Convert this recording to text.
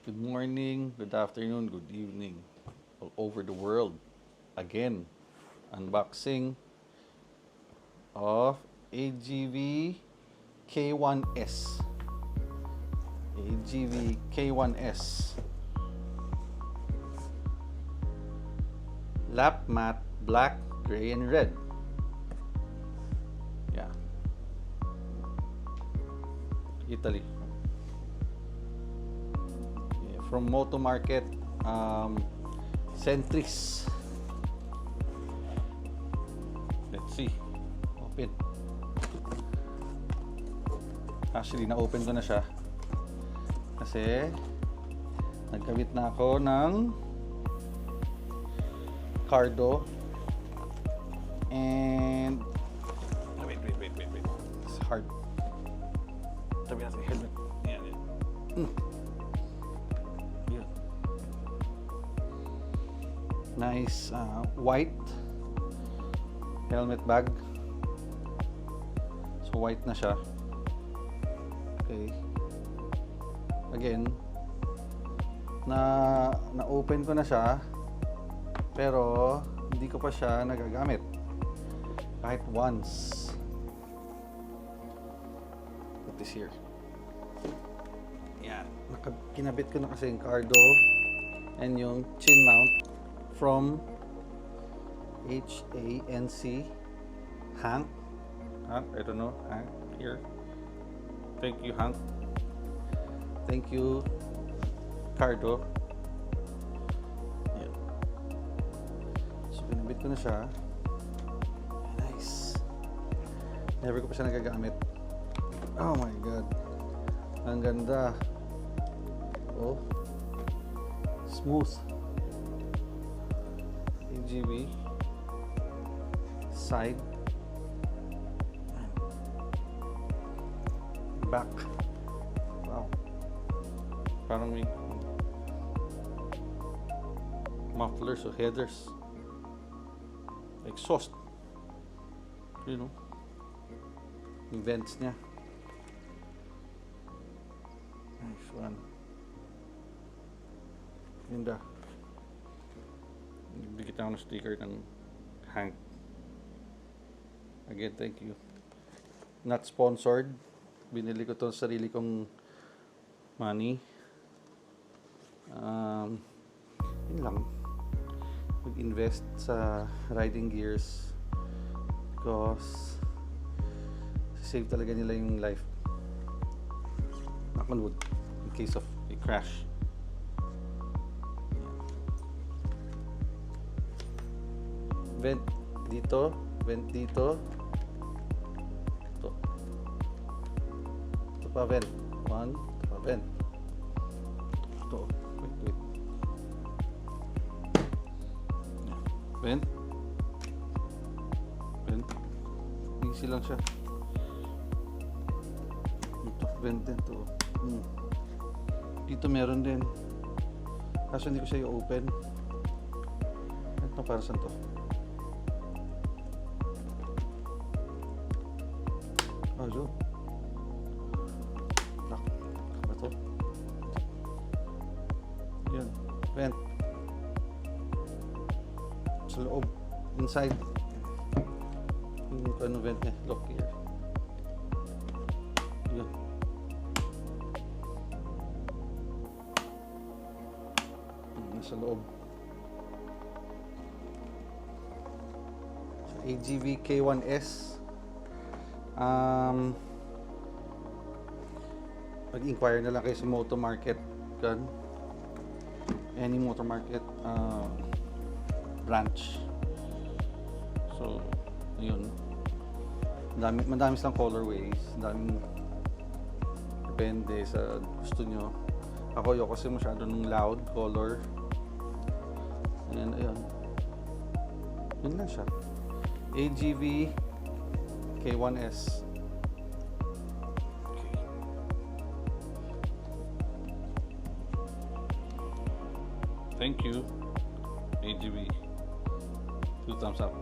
Good morning, good afternoon, good evening, all over the world. Again, unboxing of AGV K1S. AGV K1S. Lap matte, black, gray, and red. Yeah. Italy. From Moto Market, Centris. Let's see. Open. Actually, na-open ko na siya. Kasi, nagkabit na ako ng Cardo. And, wait. It's hard. Tabi natin yung helmet. Yan. Nice white helmet bag. So white na siya. Okay. Again, na-open ko na siya, pero hindi ko pa siya nagagamit kahit once. Put this here. Yan. Kinabit ko na kasi yung Cardo and yung chin mount from HANC, Hank, I don't know, Hank, here. Thank you, Hank. Thank you, Cardo. Yeah. So, pinabit ko na siya. Nice. Never ko pa siya nagagamit. Oh my God. Ang ganda. Oh. Smooth. AGV side, back. Wow, parang may mufflers o headers, exhaust, you know, yung vents niya. Nice one. Ganda. Bigyan ako ng sticker ng Hank. Again, thank you. Not sponsored. Binili ko to sa sarili kong money. Yun lang. Mag-invest sa riding gears because save talaga nila yung life. Knock on wood in case of a crash. Vent dito, vent dito. Ito. Ito pa vent. One, ito pa vent. Ito. Wait. Vent. Vent. Easy lang siya. Ito, vent din to. Dito meron din. Kaso hindi ko siya i-open. Ito para saan to? Ayo. Lock. Apa to? Yan. Vent. Sa loob. Inside. Yung ano vent niya. Lock here. Yan. Nasa loob. So, AGV K1S. Mag-inquire na lang kayo sa Moto Market gun. Any Moto Market branch. So, yun. Madami silang colorways. Daming depende sa gusto nyo. Ako ayoko kasi masyado ng loud color. And ayun. Yun lang siya. AGV K1S. Okay. Thank you, AGV. 2 thumbs up.